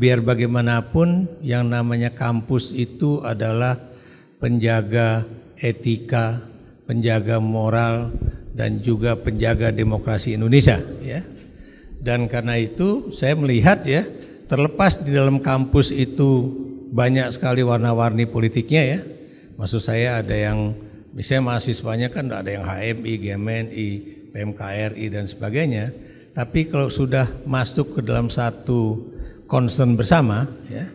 biar bagaimanapun yang namanya kampus itu adalah penjaga etika, penjaga moral, dan juga penjaga demokrasi Indonesia, ya. Dan karena itu saya melihat, ya, terlepas di dalam kampus itu banyak sekali warna-warni politiknya, ya. Maksud saya ada yang misalnya mahasiswanya kan ada yang HMI, GMNI, PMKRI dan sebagainya. Tapi kalau sudah masuk ke dalam satu concern bersama, ya,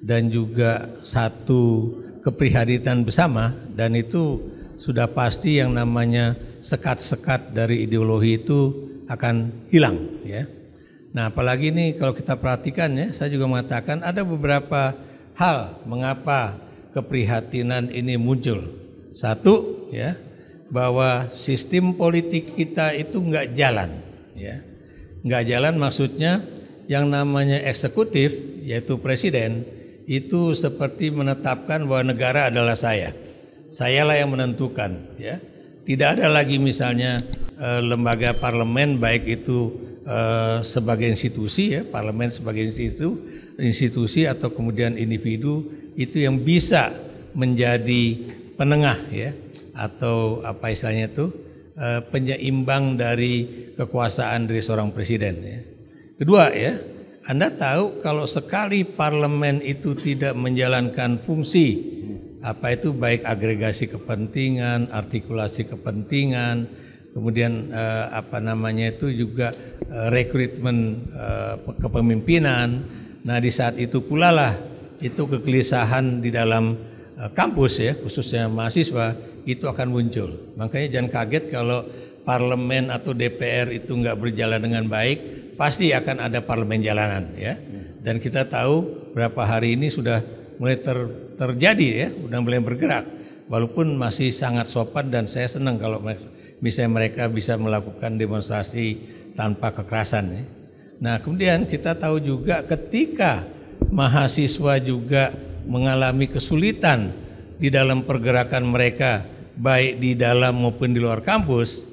dan juga satu keprihatinan bersama, dan itu sudah pasti yang namanya sekat-sekat dari ideologi itu akan hilang, ya. Nah, apalagi nih kalau kita perhatikan, ya, saya juga mengatakan ada beberapa hal mengapa keprihatinan ini muncul. Satu, ya, bahwa sistem politik kita itu nggak jalan, ya. Nggak jalan maksudnya yang namanya eksekutif, yaitu presiden, itu seperti menetapkan bahwa negara adalah sayalah yang menentukan, ya. Tidak ada lagi misalnya lembaga parlemen, baik itu sebagai institusi, ya, parlemen sebagai institusi atau kemudian individu itu yang bisa menjadi penengah, ya, atau apa istilahnya itu penyeimbang dari kekuasaan dari seorang presiden, ya. Kedua, ya, Anda tahu kalau sekali parlemen itu tidak menjalankan fungsi apa itu baik agregasi kepentingan, artikulasi kepentingan, kemudian apa namanya itu juga rekrutmen kepemimpinan. Nah, di saat itu pula lah itu kegelisahan di dalam kampus, ya, khususnya mahasiswa itu akan muncul. Makanya jangan kaget kalau parlemen atau DPR itu nggak berjalan dengan baik, pasti akan ada parlemen jalanan, ya. Dan kita tahu berapa hari ini sudah mulai terjadi, ya, sudah mulai bergerak. Walaupun masih sangat sopan dan saya senang kalau misalnya mereka bisa melakukan demonstrasi tanpa kekerasan, ya. Nah, kemudian kita tahu juga ketika mahasiswa juga mengalami kesulitan di dalam pergerakan mereka baik di dalam maupun di luar kampus,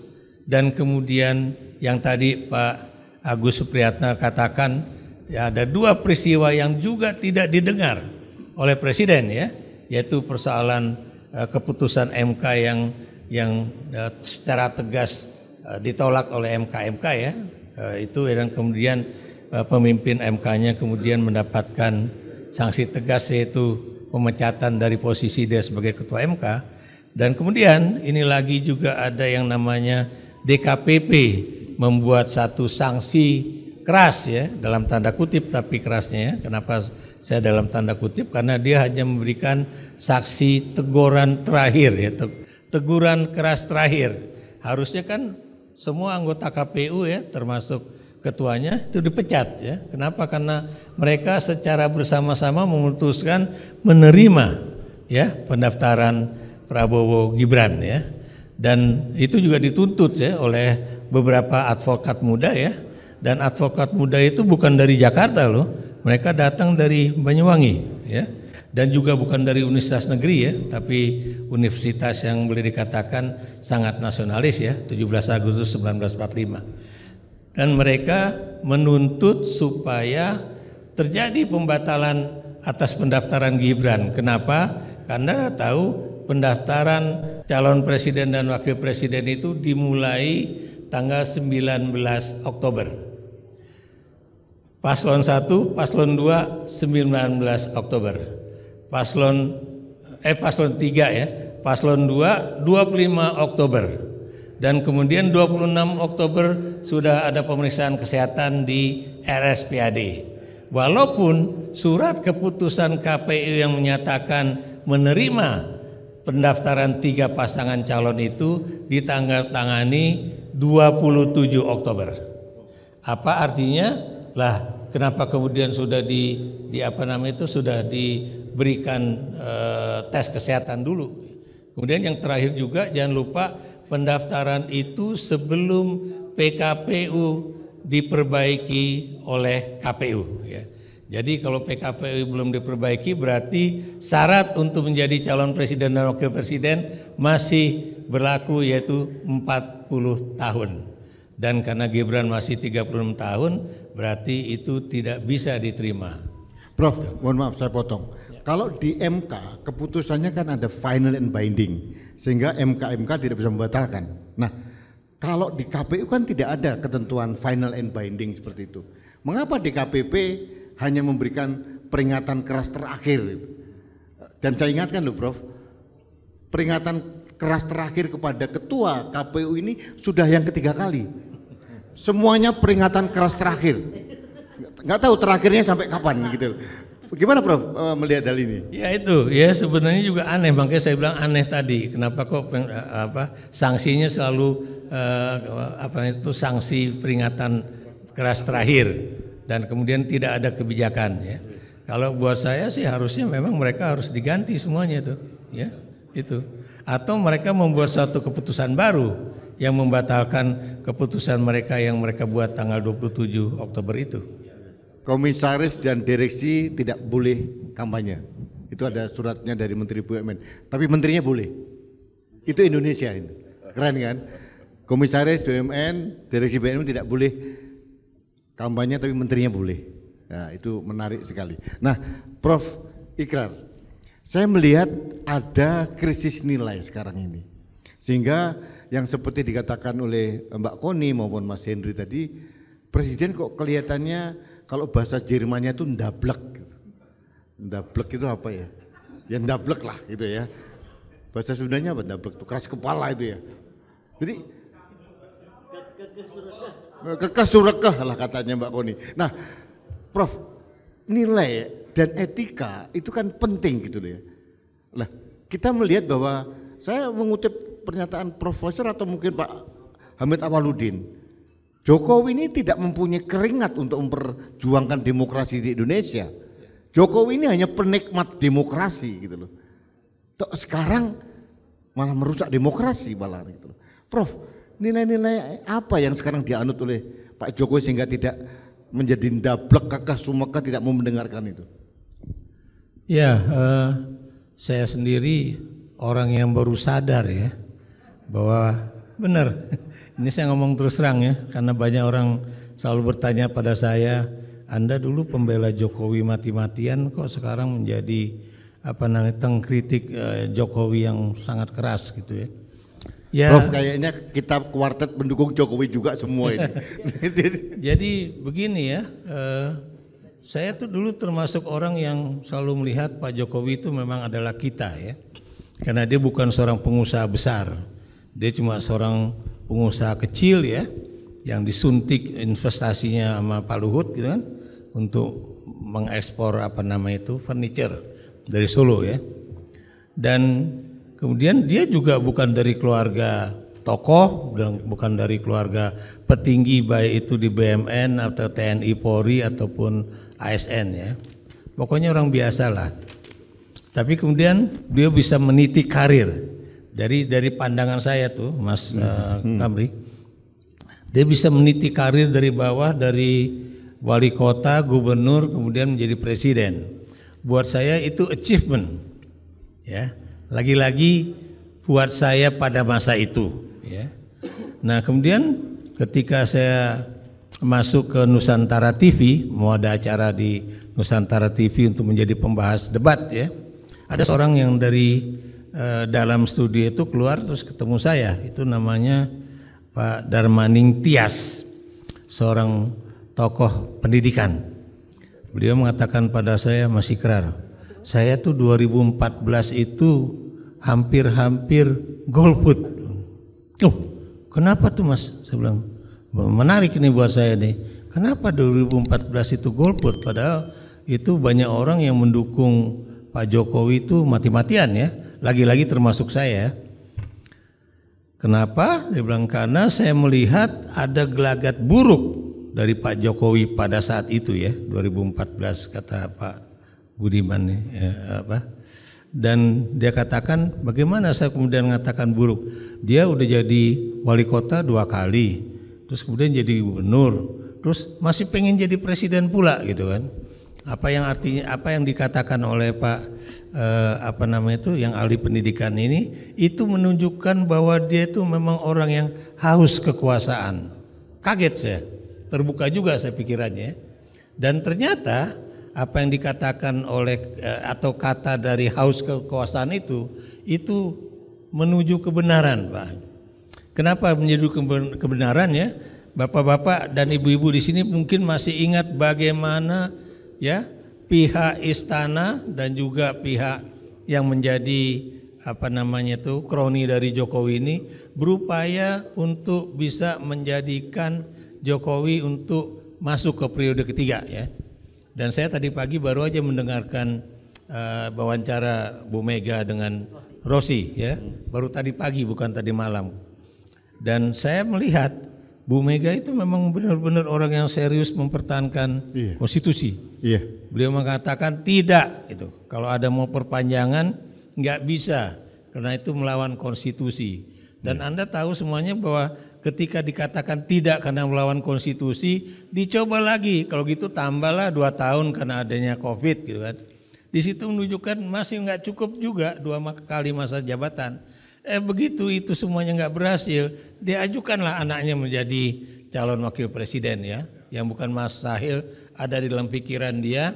dan kemudian yang tadi Pak Agus Supriyatna katakan, ya, ada dua peristiwa yang juga tidak didengar oleh Presiden, ya, yaitu persoalan keputusan MK yang secara tegas ditolak oleh MK, ya, itu, dan kemudian pemimpin MK-nya kemudian mendapatkan sanksi tegas, yaitu pemecatan dari posisi dia sebagai ketua MK. Dan kemudian ini lagi juga ada yang namanya DKPP membuat satu sanksi keras, ya, dalam tanda kutip, tapi kerasnya, ya. Kenapa saya dalam tanda kutip? Karena dia hanya memberikan saksi teguran terakhir, ya, teguran keras terakhir. Harusnya kan semua anggota KPU, ya, termasuk ketuanya itu dipecat, ya. Kenapa? Karena mereka secara bersama-sama memutuskan menerima, ya, pendaftaran Prabowo Gibran, ya. Dan itu juga dituntut, ya, oleh beberapa advokat muda, ya. Dan advokat muda itu bukan dari Jakarta loh, mereka datang dari Banyuwangi, ya. Dan juga bukan dari universitas negeri, ya, tapi universitas yang boleh dikatakan sangat nasionalis, ya, 17 Agustus 1945. Dan mereka menuntut supaya terjadi pembatalan atas pendaftaran Gibran. Kenapa? Karena tahu pendaftaran calon presiden dan wakil presiden itu dimulai tanggal 19 Oktober. Paslon 1, paslon 2 19 Oktober. Paslon 3, ya. Paslon 2 25 Oktober. Dan kemudian 26 Oktober sudah ada pemeriksaan kesehatan di RSPAD. Walaupun surat keputusan KPU yang menyatakan menerima pendaftaran 3 pasangan calon itu ditangani 27 Oktober. Apa artinya? Lah, kenapa kemudian sudah sudah diberikan tes kesehatan dulu. Kemudian yang terakhir juga jangan lupa pendaftaran itu sebelum PKPU diperbaiki oleh KPU, ya. Jadi kalau PKPU belum diperbaiki berarti syarat untuk menjadi calon presiden dan wakil presiden masih berlaku, yaitu 40 tahun. Dan karena Gibran masih 36 tahun berarti itu tidak bisa diterima. Prof, mohon maaf saya potong. Kalau di MK keputusannya kan ada final and binding, sehingga MK tidak bisa membatalkan. Nah, kalau di KPU kan tidak ada ketentuan final and binding seperti itu. Mengapa DKPP hanya memberikan peringatan keras terakhir? Dan saya ingatkan loh Prof, peringatan keras terakhir kepada ketua KPU ini sudah yang ketiga kali. Semuanya peringatan keras terakhir. Nggak tahu terakhirnya sampai kapan gitu. Gimana Prof melihat hal ini? Ya itu, ya sebenarnya juga aneh, makanya saya bilang aneh tadi. Kenapa kok sanksinya selalu sanksi peringatan keras terakhir dan kemudian tidak ada kebijakan ya. Kalau buat saya sih harusnya memang mereka harus diganti semuanya itu, ya itu. Atau mereka membuat suatu keputusan baru yang membatalkan keputusan mereka yang mereka buat tanggal 27 Oktober itu. Komisaris dan direksi tidak boleh kampanye. Itu ada suratnya dari Menteri BUMN. Tapi menterinya boleh. Itu Indonesia ini. Keren kan? Komisaris BUMN, direksi BUMN tidak boleh kampanye tapi menterinya boleh. Nah, itu menarik sekali. Nah, Prof Ikrar, saya melihat ada krisis nilai sekarang ini. Sehingga yang seperti dikatakan oleh Mbak Koni maupun Mas Henry tadi, Presiden kok kelihatannya kalau bahasa Jermannya itu ndablek gitu. Ndablek itu apa ya? Ya ndablek lah gitu ya. Bahasa Sundanya apa ndablek itu? Keras kepala itu ya. Jadi kekeh surekeh lah katanya Mbak Koni. Nah, Prof, nilai dan etika itu kan penting gitu loh ya. Nah, kita melihat bahwa saya mengutip pernyataan Profesor atau mungkin Pak Hamid Awaludin, Jokowi ini tidak mempunyai keringat untuk memperjuangkan demokrasi di Indonesia. Jokowi ini hanya penikmat demokrasi gitu loh. Sekarang malah merusak demokrasi malah gitu loh. Prof, nilai-nilai apa yang sekarang dianut oleh Pak Jokowi sehingga tidak menjadi ndablek kekeh sumekeh tidak mau mendengarkan itu? Ya, saya sendiri orang yang baru sadar ya bahwa benar. Ini saya ngomong terus terang ya, karena banyak orang selalu bertanya pada saya, Anda dulu pembela Jokowi mati-matian, kok sekarang menjadi tengkritik Jokowi yang sangat keras gitu ya. Ya, Prof, kayaknya kita kuartet pendukung Jokowi juga semua ini. Jadi begini ya, saya tuh dulu termasuk orang yang selalu melihat Pak Jokowi itu memang adalah kita ya, karena dia bukan seorang pengusaha besar, dia cuma seorang pengusaha kecil ya, yang disuntik investasinya sama Pak Luhut gitu kan, untuk mengekspor furniture dari Solo ya. Dan kemudian dia juga bukan dari keluarga tokoh, bukan dari keluarga petinggi baik itu di BUMN atau TNI Polri ataupun ASN ya. Pokoknya orang biasa lah. Tapi kemudian dia bisa meniti karir. Dari pandangan saya tuh Mas Kamri, dia bisa meniti karir dari bawah, dari wali kota, gubernur, kemudian menjadi presiden. Buat saya itu achievement ya. Lagi-lagi buat saya pada masa itu ya. Nah kemudian ketika saya masuk ke Nusantara TV, mau ada acara di Nusantara TV untuk menjadi pembahas debat ya, ada seorang yang dari dalam studio itu keluar terus ketemu saya, itu namanya Pak Darmaning Tias, seorang tokoh pendidikan. Beliau mengatakan pada saya, Mas Ikrar, saya tuh 2014 itu hampir golput. Oh, kenapa tuh Mas? Saya bilang, menarik ini buat saya nih. Kenapa 2014 itu golput? Padahal itu banyak orang yang mendukung Pak Jokowi itu mati-matian ya. Lagi-lagi termasuk saya. Kenapa? Dia bilang karena saya melihat ada gelagat buruk dari Pak Jokowi pada saat itu ya, 2014 kata Pak Budiman ya, Dan dia katakan, bagaimana saya kemudian mengatakan buruk? Dia udah jadi wali kota 2 kali, terus kemudian jadi gubernur, terus masih pengen jadi presiden pula gitu kan. Apa yang dikatakan oleh Pak yang ahli pendidikan ini, itu menunjukkan bahwa dia itu memang orang yang haus kekuasaan. Kaget saya, terbuka juga saya pikirannya. Dan ternyata apa yang dikatakan oleh atau kata dari haus kekuasaan itu menuju kebenaran, Pak. Kenapa menuju kebenaran ya? Bapak-bapak dan ibu-ibu di sini mungkin masih ingat bagaimana ya pihak istana dan juga pihak yang menjadi kroni dari Jokowi ini berupaya untuk bisa menjadikan Jokowi untuk masuk ke periode ketiga ya. Dan saya tadi pagi baru aja mendengarkan wawancara Bu Mega dengan Rossi ya, baru tadi pagi bukan tadi malam. Dan saya melihat Bu Mega itu memang benar-benar orang yang serius mempertahankan konstitusi. Iya. Beliau mengatakan tidak itu. Kalau ada mau perpanjangan nggak bisa karena itu melawan konstitusi. Dan Anda tahu semuanya bahwa ketika dikatakan tidak karena melawan konstitusi, dicoba lagi. Kalau gitu tambahlah 2 tahun karena adanya COVID gitu kan. Di situ menunjukkan masih nggak cukup juga 2 kali masa jabatan. Begitu itu semuanya nggak berhasil, diajukanlah anaknya menjadi calon wakil presiden ya, yang bukan Mas Sahil ada di dalam pikiran dia.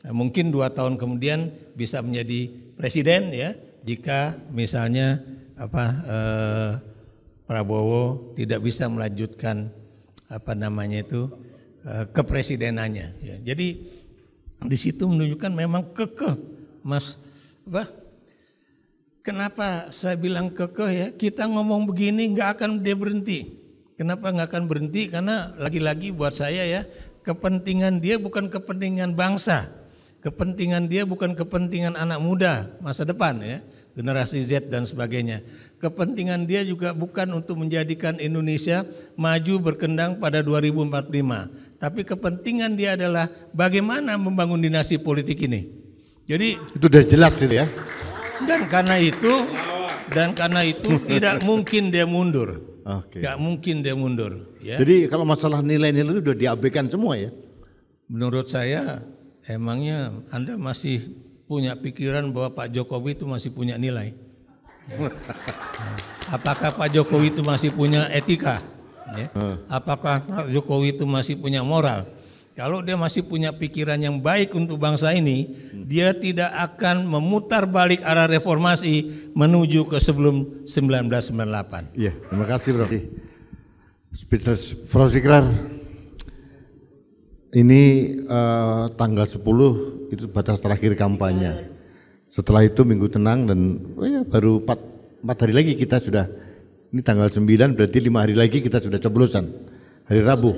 Mungkin 2 tahun kemudian bisa menjadi presiden ya, jika misalnya Prabowo tidak bisa melanjutkan kepresidenannya. Ya. Jadi di situ menunjukkan memang kekeh, Mas. Kenapa saya bilang kekeh ya? Kita ngomong begini nggak akan dia berhenti. Kenapa nggak akan berhenti? Karena lagi-lagi buat saya ya, kepentingan dia bukan kepentingan bangsa, kepentingan dia bukan kepentingan anak muda masa depan ya, generasi Z dan sebagainya. Kepentingan dia juga bukan untuk menjadikan Indonesia maju berkembang pada 2045. Tapi kepentingan dia adalah bagaimana membangun dinasti politik ini. Jadi itu udah jelas itu ya. Dan karena itu tidak mungkin dia mundur. Gak mungkin dia mundur. Ya. Jadi kalau masalah nilai-nilai itu sudah diabaikan semua ya. Menurut saya emangnya Anda masih punya pikiran bahwa Pak Jokowi itu masih punya nilai. Ya. Apakah Pak Jokowi itu masih punya etika? Ya. Apakah Pak Jokowi itu masih punya moral? Kalau dia masih punya pikiran yang baik untuk bangsa ini, dia tidak akan memutar balik arah reformasi menuju ke sebelum 1998. Iya, terima kasih Bro. Speechless. Prof. Zikrar, ini tanggal 10 itu batas terakhir kampanye. Setelah itu minggu tenang dan baru 4 hari lagi kita sudah, ini tanggal 9 berarti 5 hari lagi kita sudah coblosan, hari Rabu.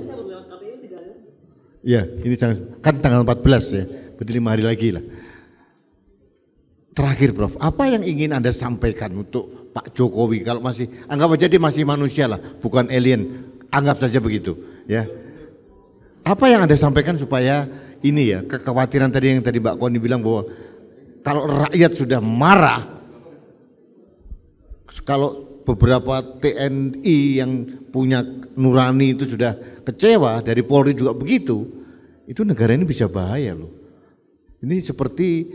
Ya, ini kan tanggal 14 ya, berarti 5 hari lagi lah. Terakhir Prof, apa yang ingin Anda sampaikan untuk Pak Jokowi? Kalau masih, anggap aja dia masih manusia lah, bukan alien, anggap saja begitu ya. Apa yang Anda sampaikan supaya ini ya, kekhawatiran tadi yang tadi Mbak Koni bilang bahwa kalau rakyat sudah marah, kalau beberapa TNI yang punya nurani itu sudah kecewa, dari Polri juga begitu, itu negara ini bisa bahaya loh. Ini seperti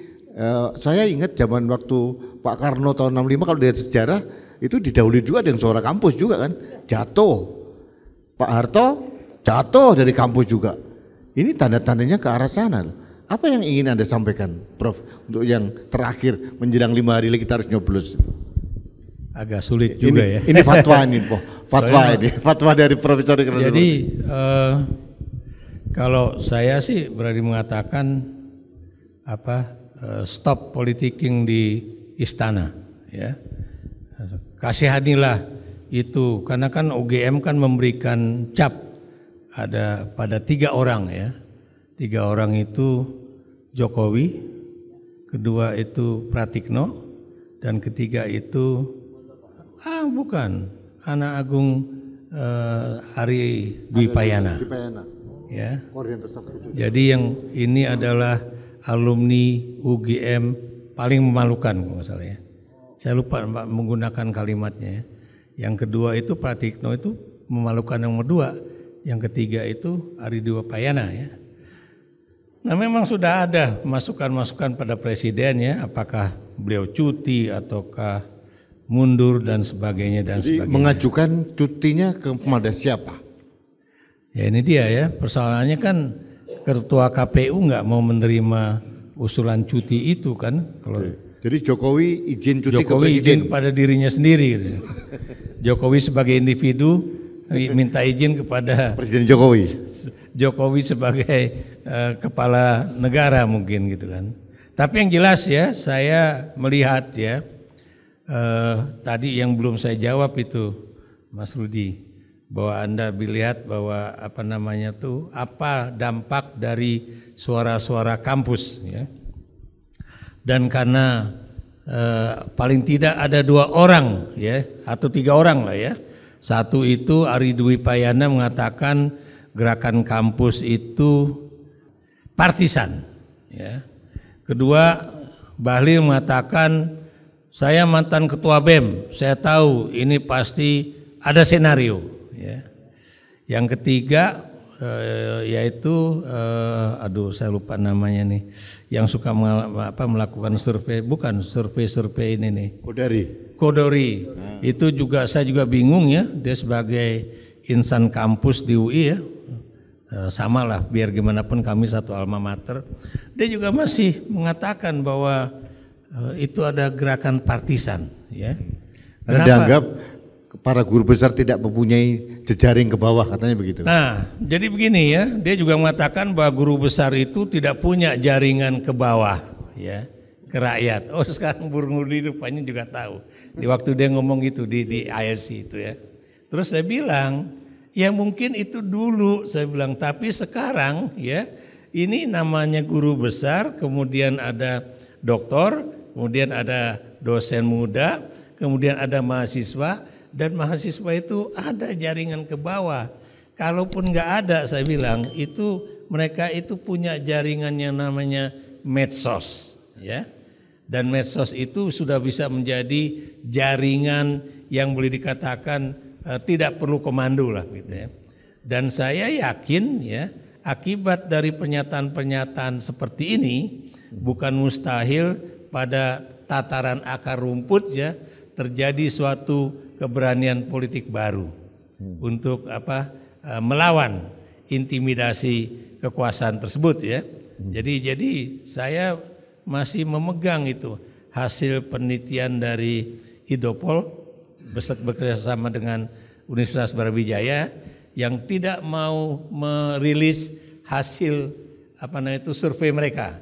saya ingat zaman waktu Pak Karno tahun 65, kalau lihat sejarah itu didahului juga dengan suara kampus juga kan, jatuh. Pak Harto jatuh dari kampus juga. Ini tanda-tandanya ke arah sana loh. Apa yang ingin Anda sampaikan Prof untuk yang terakhir menjelang 5 hari lagi kita harus nyoblos? Agak sulit juga ya. Ini fatwa ini, fatwa dari Profesor. Jadi kalau saya sih berani mengatakan stop politicking di istana ya. Kasihanilah itu, karena kan UGM kan memberikan cap ada pada 3 orang ya. 3 orang itu Jokowi, kedua itu Pratikno, dan ketiga itu bukan, anak Agung Ari Dwi Payana. Ya. Jadi yang ini adalah alumni UGM paling memalukan kalau nggak salah ya. Saya lupa menggunakan kalimatnya ya. Yang kedua itu Pratikno itu memalukan yang kedua. Yang ketiga itu Ari Dwi Payana ya. Nah memang sudah ada masukan-masukan pada presiden ya, apakah beliau cuti ataukah mundur dan sebagainya dan Jadi sebagainya. Mengajukan cutinya kepada siapa? Ya ini dia ya, persoalannya kan ketua KPU nggak mau menerima usulan cuti itu kan. Kalau jadi Jokowi izin cuti ke Jokowi presiden. izin pada dirinya sendiri. Jokowi sebagai individu minta izin kepada Presiden Jokowi. Jokowi sebagai kepala negara mungkin gitu kan. Tapi yang jelas ya, saya melihat ya, tadi yang belum saya jawab itu Mas Rudi, bahwa Anda melihat bahwa apa dampak dari suara-suara kampus ya. Dan karena paling tidak ada 2 orang ya, atau 3 orang lah ya. Satu itu Ari Dwi Payana mengatakan gerakan kampus itu partisan ya. Kedua, Bahlil mengatakan saya mantan ketua BEM, saya tahu ini pasti ada senario ya. Yang ketiga yaitu saya lupa namanya nih, yang suka melakukan survei, bukan survei ini nih. Kodori. Itu juga saya juga bingung ya, dia sebagai insan kampus di UI ya. Sama lah, biar gimana pun kami satu alma mater. Dia juga masih mengatakan bahwa itu ada gerakan partisan ya. Karena dianggap para guru besar tidak mempunyai jejaring ke bawah, katanya begitu. Nah, jadi begini ya, dia juga mengatakan bahwa guru besar itu tidak punya jaringan ke bawah ya, ke rakyat. Oh, sekarang Burung Rudi rupanya juga tahu. Di waktu dia ngomong itu di ISC itu ya. Terus saya bilang, ya mungkin itu dulu, saya bilang, tapi sekarang ya, ini namanya guru besar, kemudian ada doktor, kemudian ada dosen muda, kemudian ada mahasiswa. Dan mahasiswa itu ada jaringan ke bawah. Kalaupun nggak ada, saya bilang itu mereka itu punya jaringan yang namanya medsos, ya. Dan medsos itu sudah bisa menjadi jaringan yang boleh dikatakan tidak perlu komando lah, gitu ya. Dan saya yakin ya, akibat dari pernyataan-pernyataan seperti ini bukan mustahil pada tataran akar rumput ya terjadi suatu keberanian politik baru untuk melawan intimidasi kekuasaan tersebut ya. Jadi saya masih memegang itu hasil penelitian dari Idopol bekerjasama dengan Universitas Brawijaya yang tidak mau merilis hasil survei mereka.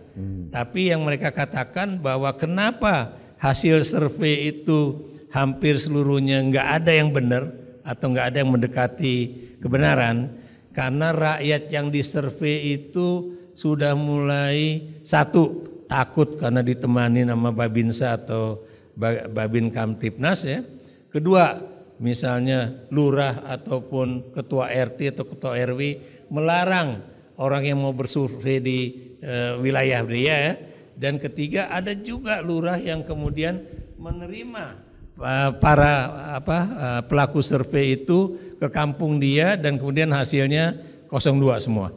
Tapi yang mereka katakan bahwa kenapa hasil survei itu hampir seluruhnya nggak ada yang benar atau nggak ada yang mendekati kebenaran, karena rakyat yang disurvei itu sudah mulai satu takut karena ditemani nama Babinsa atau Babin Kamtipnas ya. Kedua, misalnya lurah ataupun ketua RT atau ketua RW melarang orang yang mau bersurvei di wilayah dia ya. Dan ketiga, ada juga lurah yang kemudian menerima para pelaku survei itu ke kampung dia dan kemudian hasilnya 02 semua.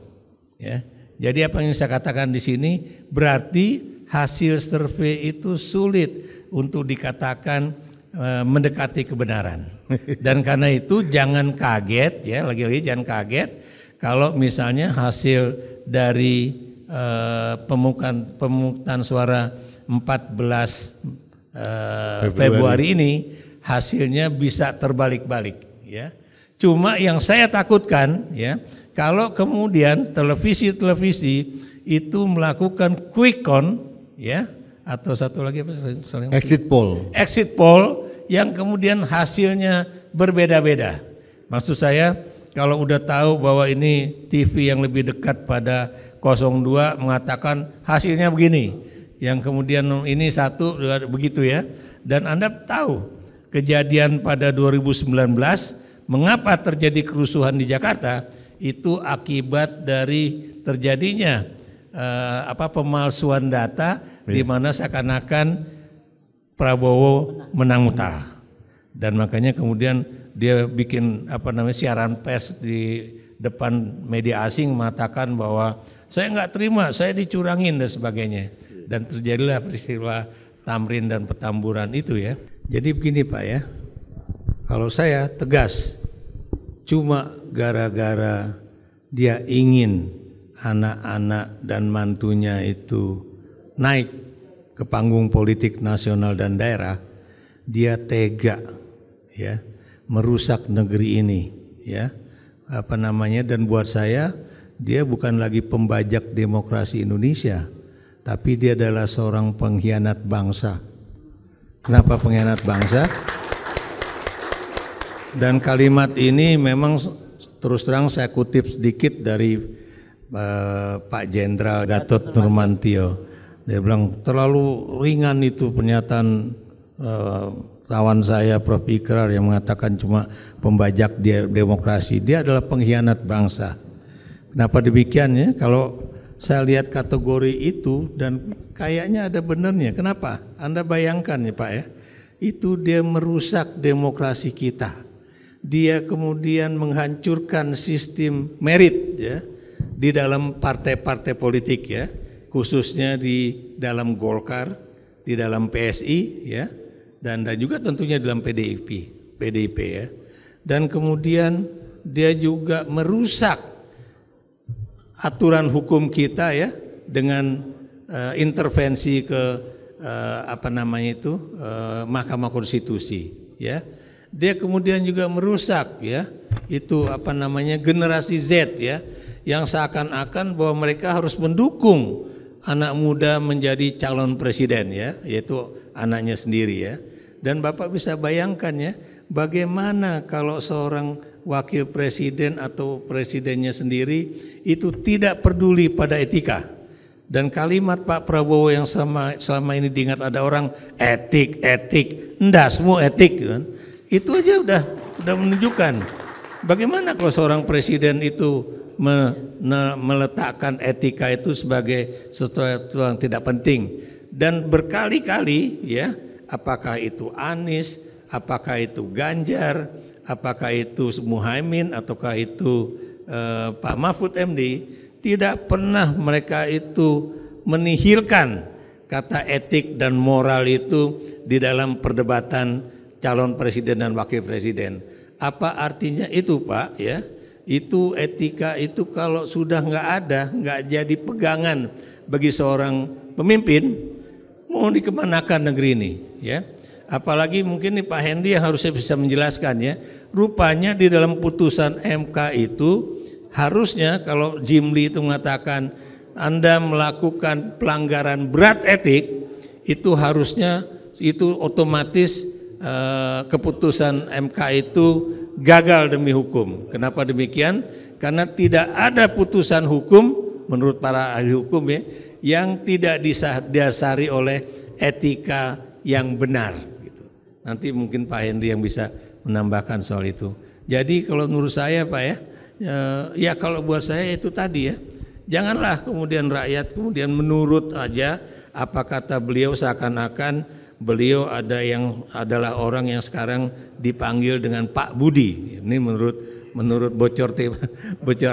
Ya. Jadi apa yang saya katakan di sini berarti hasil survei itu sulit untuk dikatakan mendekati kebenaran. Dan karena itu jangan kaget ya, lagi-lagi jangan kaget kalau misalnya hasil dari pemungutan suara 14 Februari ini hasilnya bisa terbalik-balik ya. Cuma yang saya takutkan ya, kalau kemudian televisi itu melakukan quick count ya, atau satu lagi exit poll yang kemudian hasilnya berbeda-beda. Maksud saya kalau udah tahu bahwa ini TV yang lebih dekat pada 02 mengatakan hasilnya begini, yang kemudian ini satu begitu ya. Dan Anda tahu kejadian pada 2019 mengapa terjadi kerusuhan di Jakarta itu akibat dari terjadinya pemalsuan data di mana seakan-akan Prabowo menang mutlak. Dan makanya kemudian dia bikin siaran pers di depan media asing mengatakan bahwa saya nggak terima, saya dicurangin dan sebagainya. Dan terjadilah peristiwa Tamrin dan Petamburan itu ya. Jadi begini Pak ya, kalau saya tegas, cuma gara-gara dia ingin anak-anak dan mantunya itu naik ke panggung politik nasional dan daerah, dia tega ya merusak negeri ini ya. Dan buat saya dia bukan lagi pembajak demokrasi Indonesia, tapi dia adalah seorang pengkhianat bangsa. Kenapa pengkhianat bangsa? Dan kalimat ini memang terus terang saya kutip sedikit dari Pak Jenderal Gatot Nurmantio. Dia bilang terlalu ringan itu pernyataan kawan saya Prof. Ikrar yang mengatakan cuma pembajak demokrasi. Dia adalah pengkhianat bangsa. Kenapa demikian ya? Kalau saya lihat kategori itu dan kayaknya ada benarnya. Kenapa? Anda bayangkan ya Pak ya, itu dia merusak demokrasi kita. Dia kemudian menghancurkan sistem merit ya di dalam partai-partai politik ya, khususnya di dalam Golkar, di dalam PSI ya, dan juga tentunya dalam PDIP ya. Dan kemudian dia juga merusak aturan hukum kita ya dengan intervensi ke Mahkamah Konstitusi ya. Dia kemudian juga merusak ya itu generasi Z ya, yang seakan-akan bahwa mereka harus mendukung anak muda menjadi calon presiden ya, yaitu anaknya sendiri ya. Dan Bapak bisa bayangkan ya, bagaimana kalau seorang wakil presiden atau presidennya sendiri itu tidak peduli pada etika. Dan kalimat Pak Prabowo yang selama ini diingat ada orang etik, enggak semua etik kan. Itu aja udah menunjukkan bagaimana kalau seorang presiden itu meletakkan etika itu sebagai sesuatu yang tidak penting. Dan berkali-kali ya, apakah itu Anies, apakah itu Ganjar, apakah itu Muhaimin, ataukah itu Pak Mahfud MD, tidak pernah mereka itu menihilkan kata etik dan moral itu di dalam perdebatan calon presiden dan wakil presiden. Apa artinya itu Pak ya? Itu etika itu kalau sudah nggak ada, nggak jadi pegangan bagi seorang pemimpin, mau dikemanakan negeri ini ya. Apalagi mungkin nih Pak Hendy yang harusnya bisa menjelaskan ya. Rupanya di dalam putusan MK itu harusnya kalau Jimli itu mengatakan Anda melakukan pelanggaran berat etik, itu harusnya itu otomatis keputusan MK itu gagal demi hukum. Kenapa demikian? Karena tidak ada putusan hukum menurut para ahli hukum ya yang tidak didasari oleh etika yang benar. Gitu. Nanti mungkin Pak Hendy yang bisa menambahkan soal itu. Jadi kalau menurut saya Pak ya kalau buat saya itu tadi ya, janganlah kemudian rakyat kemudian menurut aja apa kata beliau seakan-akan beliau adalah orang yang sekarang dipanggil dengan Pak Budi. Ini menurut bocor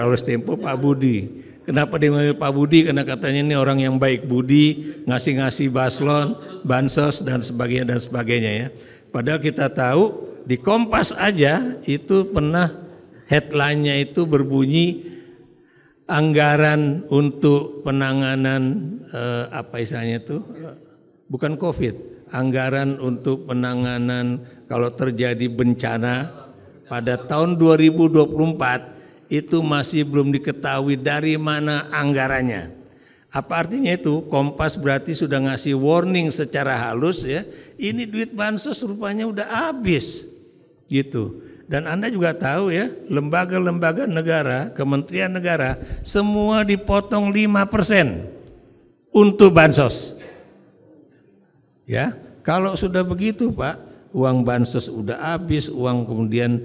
alus Tempo Pak Budi. Kenapa dipanggil Pak Budi? Karena katanya ini orang yang baik budi, ngasih baslon, bansos dan sebagainya ya. Padahal kita tahu di Kompas aja itu pernah headline-nya itu berbunyi anggaran untuk penanganan bukan COVID. Anggaran untuk penanganan kalau terjadi bencana pada tahun 2024 itu masih belum diketahui dari mana anggarannya. Apa artinya itu? Kompas berarti sudah ngasih warning secara halus ya. Ini duit bansos rupanya udah habis gitu. Dan Anda juga tahu ya, lembaga-lembaga negara, kementerian negara semua dipotong 5% untuk bansos. Ya, kalau sudah begitu Pak, uang bansos udah habis, uang kemudian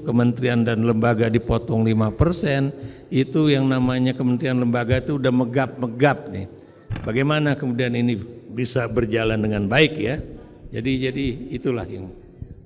kementerian dan lembaga dipotong 5%, itu yang namanya kementerian lembaga itu udah megap nih. Bagaimana kemudian ini bisa berjalan dengan baik ya? Jadi itulah yang